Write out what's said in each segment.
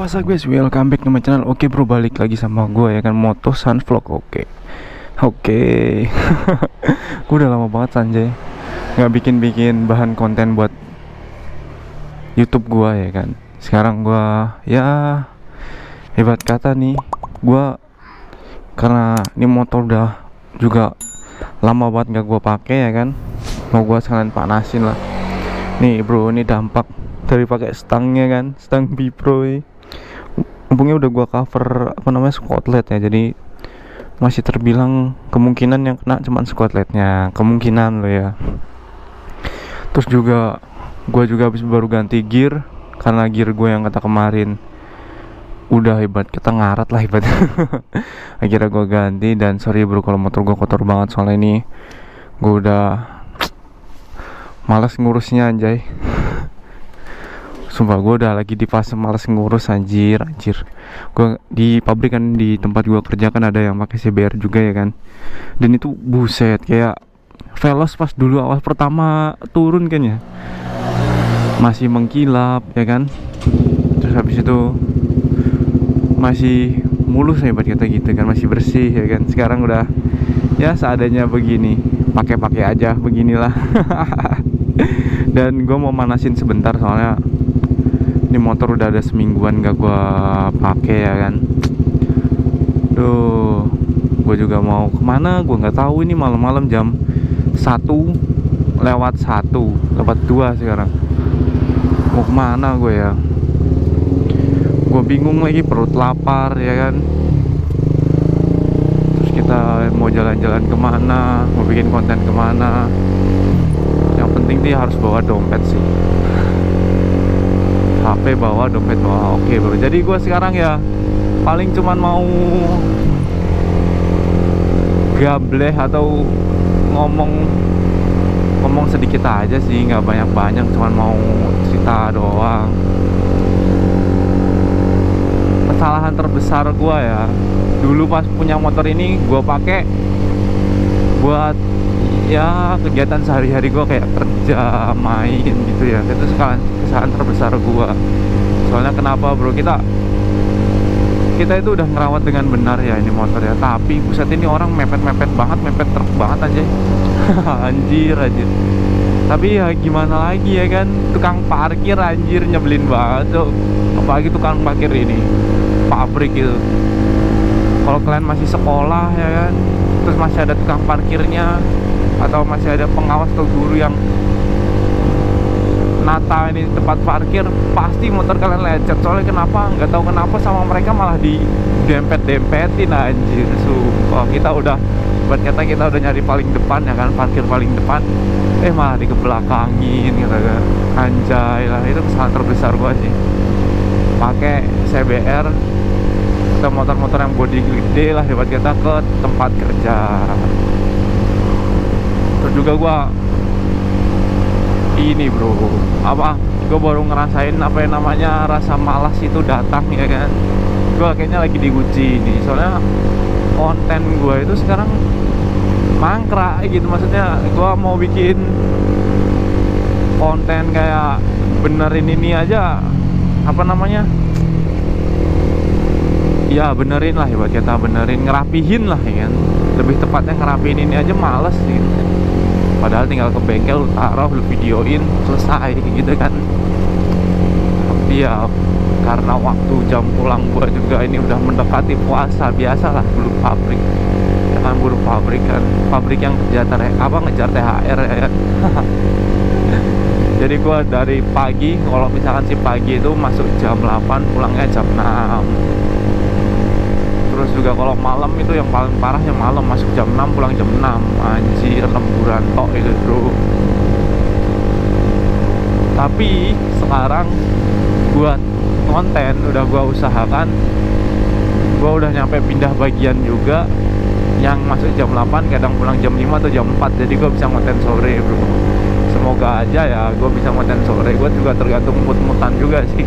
what's up guys, welcome back to my channel. Oke bro, balik lagi sama gue ya kan, Moto Sun Vlog. Oke. Gue udah lama banget Sanjay nggak bikin bahan konten buat YouTube gue ya kan. Sekarang gue ya hebat kata nih, gue karena ini motor udah juga lama banget nggak gue pakai ya kan, mau gue sekalian panasin lah. Nih bro, ini dampak dari pakai stangnya kan, stang Bipro ini. Untungnya udah gua cover skotlet ya, jadi masih terbilang kemungkinan yang kena cuman skotletnya, kemungkinan lo ya. Terus juga gua juga habis baru ganti gear, karena gear gue yang kata kemarin udah hebat kita ngarat lah hebat. Akhirnya gua ganti, dan sorry bro kalau motor gua kotor banget, soalnya ini gua udah malas ngurusnya anjay. Sumpah gue udah lagi di fase malas ngurus anjir. Gue di pabrik kan, di tempat gue kerja kan ada yang pakai CBR juga ya kan. Dan itu buset, kayak Veloz pas dulu awal pertama turun kan ya, masih mengkilap ya kan. Terus habis itu masih mulus ya buat kata gitu kan, masih bersih ya kan. Sekarang udah ya seadanya begini, pakai aja beginilah. Dan gue mau manasin sebentar soalnya ini motor udah ada semingguan gak gue pakai ya kan. Duh, gue juga mau kemana gue nggak tahu. Ini malam-malam jam 1:01 lewat 2 sekarang. Mau kemana gue ya? Gue bingung lagi, perut lapar ya kan. Terus kita mau jalan-jalan kemana, mau bikin konten kemana. Yang penting dia harus bawa dompet sih. HP bawa, dompet bawa, oke bro. Jadi gue sekarang ya paling cuman mau gableh atau ngomong sedikit aja sih, nggak banyak-banyak, cuman mau cerita doang. Kesalahan terbesar gue ya, dulu pas punya motor ini gue pakai buat ya kegiatan sehari-hari gue, kayak kerja, main gitu ya. Itu kesalahan terbesar gue. Soalnya kenapa bro, kita itu udah ngerawat dengan benar ya ini motor ya, tapi buset ini orang mepet banget, mepet truk banget aja. anjir Tapi ya gimana lagi ya kan, tukang parkir anjir nyebelin banget tuh. Apalagi tukang parkir ini pabrik gitu. Kalau kalian masih sekolah ya kan, terus masih ada tukang parkirnya, atau masih ada pengawas atau guru yang nata ini tempat parkir, pasti motor kalian lecet. Soalnya kenapa? Nggak tahu kenapa sama mereka malah di dempet-dempetin anjir. Sumpah, kita udah buat kita udah nyari paling depan ya kan, parkir paling depan, malah dikebelakangin gitu kan. Anjay lah, itu kesalahan terbesar gua sih pakai CBR atau motor-motor yang bodi gede lah hebat kita ke tempat kerja. Terus juga gua ini bro, gue baru ngerasain apa yang namanya rasa malas itu datang ya kan. Gue kayaknya lagi diuji nih, soalnya konten gue itu sekarang mangkrak gitu. Maksudnya gue mau bikin konten kayak benerin ini aja, ya benerin lah hebat kita, ngerapihin lah ya kan. Lebih tepatnya ngerapihin ini aja males gitu. Padahal tinggal ke bengkel, lu taruh, lu videoin, selesai gitu kan. Tapi ya karena waktu jam pulang gua juga ini udah mendekati puasa, biasalah buruh pabrik ya kan, pabrik yang ngejar THR ya kan. Jadi gua dari pagi, kalau misalkan si pagi itu masuk jam 8, pulangnya jam 6. Terus juga kalau malam itu yang paling parah, yang malam masuk jam 6, pulang jam 6. Anjir, lemburan tok itu bro. Tapi sekarang buat konten udah gua usahakan, gua udah nyampe pindah bagian juga, yang masuk jam 8 kadang pulang jam 5 atau jam 4. Jadi gua bisa konten sore bro. Semoga aja ya gua bisa konten sore. Gua juga tergantung mood-moodan juga sih,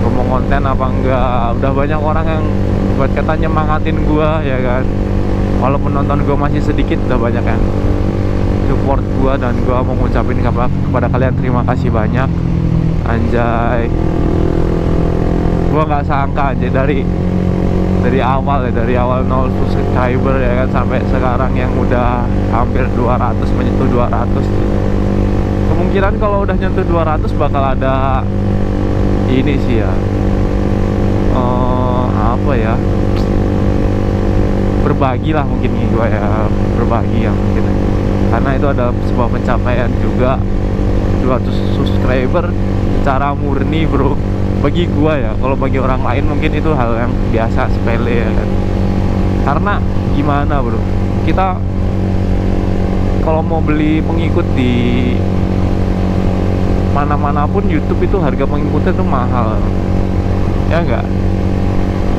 gua mau konten apa enggak. Udah banyak orang yang buat kata nyemangatin gua ya kan. Walaupun nonton gua masih sedikit, udah banyak yang support gua, dan gua mau ngucapin kepada kalian terima kasih banyak. Anjay. Gua nggak sangka aja dari awal ya, dari awal 0 subscriber ya kan, sampai sekarang yang udah hampir 200, menyentuh 200. Kemungkinan kalau udah nyentuh 200 bakal ada ini sih ya, apa ya, berbagi lah mungkin nih gue ya, berbagi ya mungkin, karena itu adalah sebuah pencapaian juga. 200 subscriber secara murni bro, bagi gue ya. Kalau bagi orang lain mungkin itu hal yang biasa, sepele ya kan. Karena gimana bro, kita kalau mau beli pengikut di mana-mana pun YouTube itu harga pengikutnya tuh mahal, ya enggak?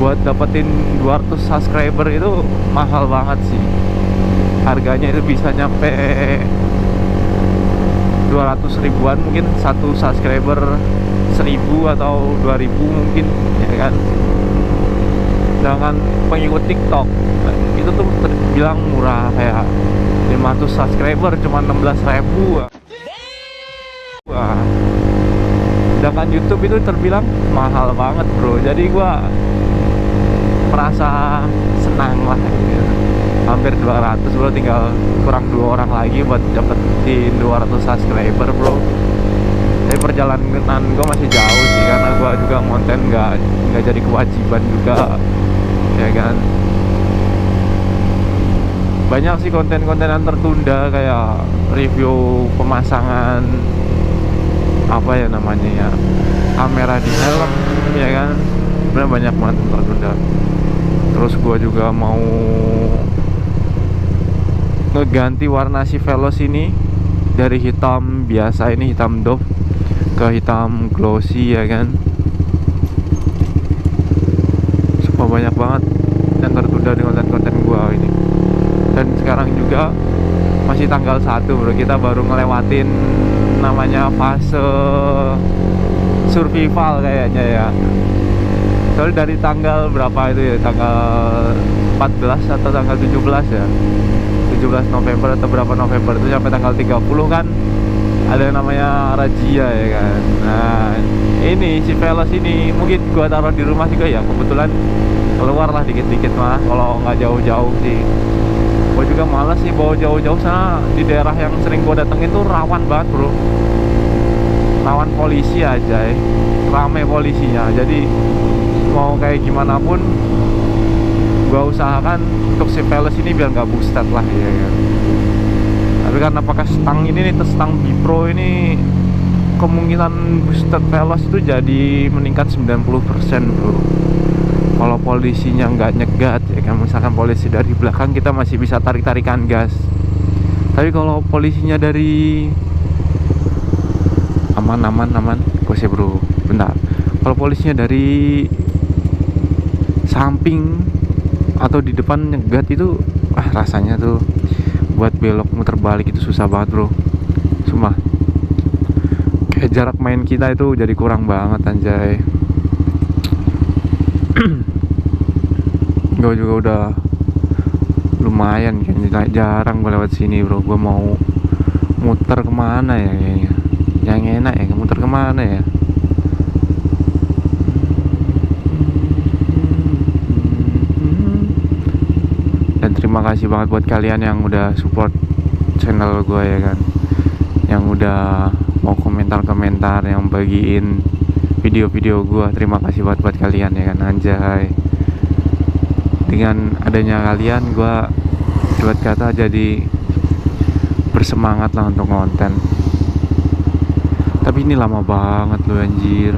Buat dapetin 200 subscriber itu mahal banget sih. Harganya itu bisa nyampe 200 ribuan mungkin, satu subscriber 1000 atau 2000 mungkin ya kan. Sedangkan pengikut TikTok itu tuh terbilang murah, kayak 500 subscriber cuma 16.000. Wah. Sedangkan YouTube itu terbilang mahal banget bro. Jadi gua merasa senang lah gitu. Hampir 200 bro, tinggal kurang 2 orang lagi buat dapetin 200 subscriber bro. Tapi perjalanan gue masih jauh sih, karena gue juga konten nggak jadi kewajiban juga ya kan. Banyak sih konten-konten yang tertunda, kayak review pemasangan apa ya namanya ya, kamera di helm ya kan. Bener banyak banget yang tertunda. Terus gue juga mau ngeganti warna si Veloz ini dari hitam biasa, ini hitam doff, ke hitam glossy ya kan. Super banyak banget yang tertunda di konten-konten gua ini. Dan sekarang juga masih tanggal 1 bro, kita baru ngelewatin namanya fase survival kayaknya ya. Soalnya dari tanggal berapa itu ya, tanggal 14 atau tanggal 17 ya, 17 November atau berapa November itu, sampai tanggal 30 kan ada yang namanya razia ya kan. Nah ini si Veloz ini mungkin gua taruh di rumah juga ya, kebetulan keluar lah dikit-dikit mah, kalau nggak jauh-jauh sih. Gua juga males sih bawa jauh-jauh, sana di daerah yang sering gua datengin tuh rawan banget bro, rawan polisi aja ya, rame polisinya. Jadi mau kayak gimana pun gua usahakan untuk si Veloz ini biar nggak boosted lah ya kan. Tapi karena pakai stang ini nih, stang Bipro ini, kemungkinan boosted Veloz itu jadi meningkat 90% bro. Kalau polisinya nggak nyegat ya kan, misalkan polisi dari belakang kita masih bisa tarik-tarikan gas. Tapi kalau polisinya dari aman kok sih bro, bentar. Kalau polisinya dari samping atau di depan nyegat itu, rasanya tuh buat belok muter balik itu susah banget bro, sumpah. Kayak jarak main kita itu jadi kurang banget anjay. Gue juga udah lumayan kan, jarang gue lewat sini bro. Gue mau muter kemana ya kayaknya, yang enak ya, muter kemana ya. Dan terima kasih banget buat kalian yang udah support channel gue ya kan, yang udah mau komentar-komentar, yang bagiin video-video gue. Terima kasih buat kalian ya kan, anjay. Dengan adanya kalian gue buat kata jadi bersemangat lah untuk konten. Tapi ini lama banget loh anjir.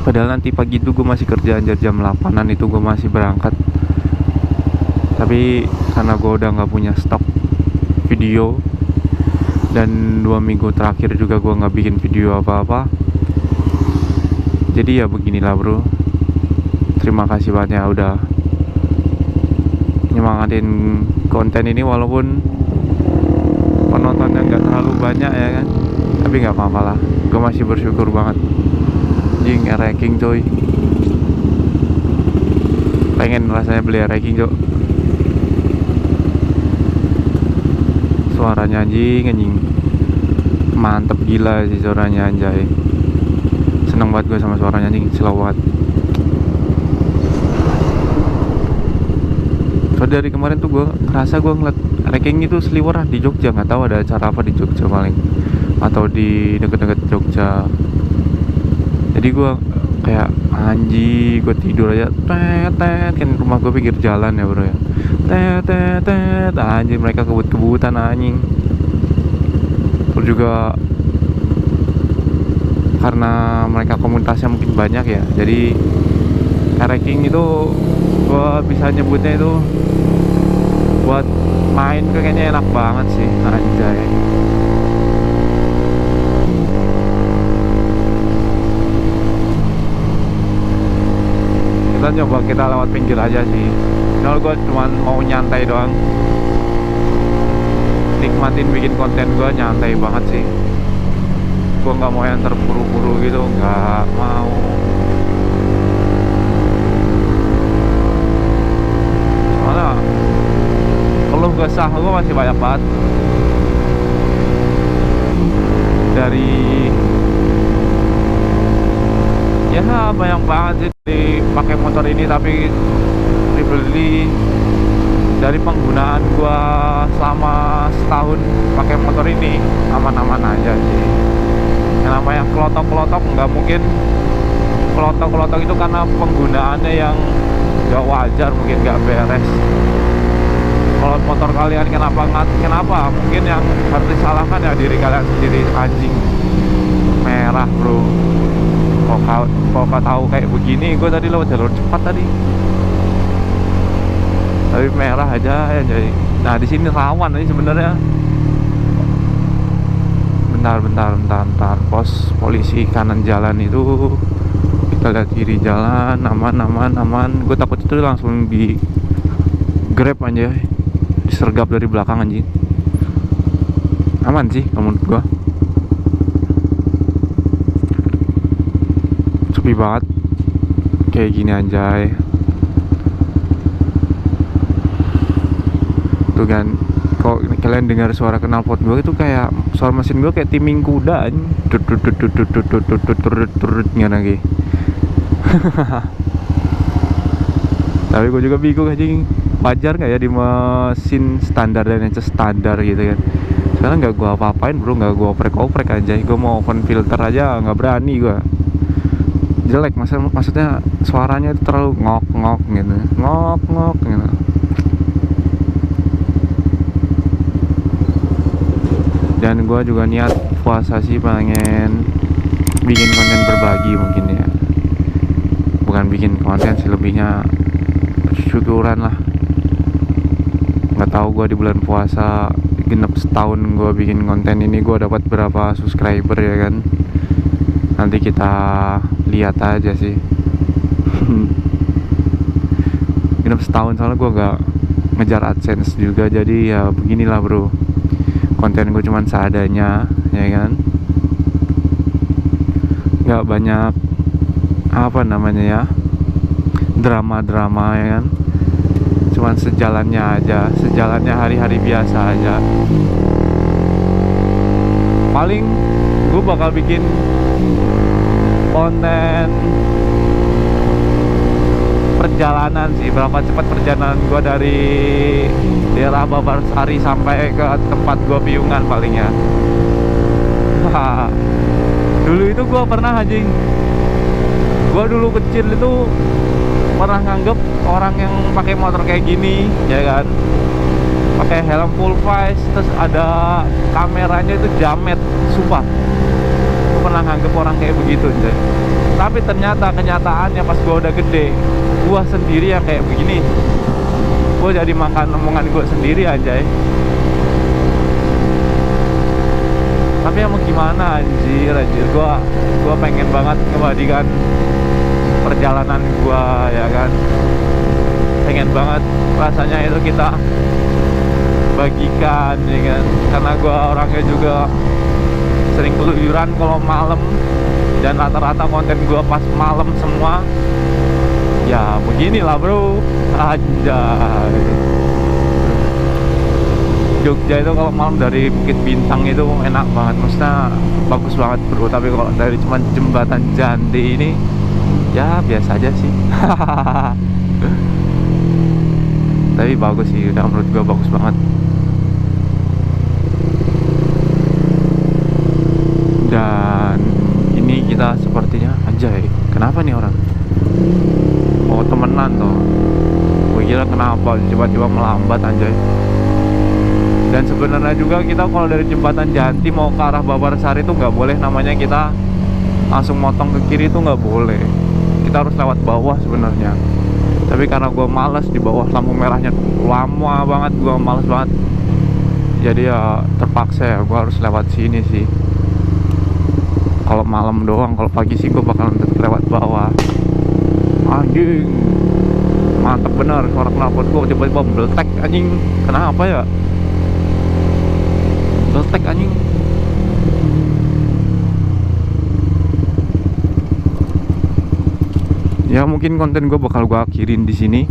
Padahal nanti pagi itu gue masih kerja anjir, jam 8an itu gue masih berangkat. Tapi karena gue udah gak punya stok video, dan 2 minggu terakhir juga gue gak bikin video apa-apa, jadi ya beginilah bro. Terima kasih banyak ya udah nyemangatin konten ini, walaupun penontonnya gak terlalu banyak ya kan. Tapi gak apa-apa lah, gue masih bersyukur banget. Jing, ranking coy, pengen rasanya beli ranking coy. Suaranya anjing mantep gila sih suaranya anjay. seneng banget gue sama suaranya anjing, slow banget. So dari kemarin tuh gue ngerasa gue ngeliat ranking itu seliwer di Jogja, nggak tahu ada acara apa di Jogja paling, atau di deket-deket Jogja. Jadi gue kayak anjing, gue tidur aja tet kan, rumah gue pinggir jalan ya bro ya, tet anjing, mereka kebut-kebutan anjing. Terus juga karena mereka komunitasnya mungkin banyak ya, jadi ranking itu gue bisa nyebutnya itu buat main kayaknya enak banget sih anjay. Kita lewat pinggir aja sih, kalau gue cuman mau nyantai doang, nikmatin bikin konten gue, nyantai banget sih. Gue nggak mau yang terburu-buru gitu, nggak mau. Soalnya keluh kesah gue masih banyak banget dari ya, banyak banget sih pakai motor ini, tapi dibeli dari penggunaan gua selama setahun pakai motor ini aman-aman aja sih. Yang namanya kelotok-kelotok nggak mungkin, kelotok-kelotok itu karena penggunaannya yang nggak wajar, mungkin nggak beres. Kalau motor kalian kenapa mungkin yang harus disalahkan ya diri kalian sendiri. Anjing merah bro, kok tahu kayak begini, gue tadi lewat jalur cepat tadi, tapi merah aja ya jadi. Nah di sini rawan nih sebenarnya. Bentar, pos polisi kanan jalan itu, kita lihat kiri jalan, aman. Gue takut itu langsung di grab aja, disergap dari belakang anjing. Aman sih kalau menurut gue. Sepi banget kayak gini anjay. Tuh kan, kalau kalian dengar suara knalpot gue itu kayak suara mesin gue kayak timing kuda anjing. Turut lagi. Tapi gue juga bingung anjing, wajar nggak ya di mesin standar dan yang standar gitu kan. Sekarang nggak gue apa-apain bro, nggak gue oprek-oprek aja. Gue mau open filter aja nggak berani gue, jelek. Maksudnya suaranya itu terlalu ngok gitu, ngok gitu. Dan gue juga niat puasa sih, pengen bikin konten berbagi mungkin ya, bukan bikin konten sih, lebihnya syukuran lah. Nggak tahu gue di bulan puasa genep setahun gue bikin konten ini, gue dapat berapa subscriber ya kan. Nanti kita lihat aja sih. Genep setahun soalnya gue gak ngejar AdSense juga, jadi ya beginilah bro, konten gue cuman seadanya ya kan, nggak banyak apa namanya ya, drama ya kan, cuman sejalannya aja, sejalannya hari-hari biasa aja. Paling gue bakal bikin konten perjalanan sih, berapa cepat perjalanan gue dari daerah Babarsari sampai ke tempat gue piungan palingnya. Dulu itu gue pernah anjing, gue dulu kecil itu pernah nganggep orang yang pakai motor kayak gini ya kan, pakai helm full face, terus ada kameranya itu jamet, sumpah gue pernah nganggep orang kayak begitu anjay. Tapi ternyata kenyataannya pas gue udah gede, gue sendiri yang kayak begini. Gue jadi makan omongan gue sendiri anjay. Tapi emang gimana anjir, gue pengen banget ngebadikan perjalanan gue ya kan. Pengen banget rasanya itu kita bagikan ya kan, karena gue orangnya juga sering keluyuran kalau malam, dan rata-rata konten gue pas malam semua. Ya beginilah bro, anjay. Jogja itu kalau malam dari Bukit Bintang itu enak banget, maksudnya bagus banget bro. Tapi kalau dari cuman jembatan Janti ini ya biasa aja sih. Tapi bagus sih, udah menurut gua bagus banget. Dan ini kita sepertinya anjay, kenapa nih orang? Oh temenan tuh. Gue kira kenapa tiba-tiba melambat anjay. Dan sebenarnya juga kita kalau dari jembatan Janti mau ke arah Babarsari itu nggak boleh, namanya kita langsung motong ke kiri itu nggak boleh. Kita harus lewat bawah sebenarnya. Tapi karena gue males di bawah lampu merahnya lama banget, gue males banget. Jadi ya terpaksa ya gue harus lewat sini sih. Kalau malam doang, kalau pagi sih gue bakalan tetap lewat bawah. Anjing, mantep bener suara knalpot gue tiba-tiba meletek anjing. Kenapa ya? Meletek anjing. Ya mungkin konten gue bakal gue akhirin di sini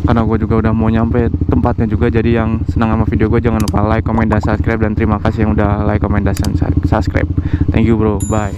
karena gue juga udah mau nyampe tempatnya juga. Jadi yang senang sama video gue jangan lupa like, comment, dan subscribe. Dan terima kasih yang udah like, comment, dan subscribe. Thank you bro, bye.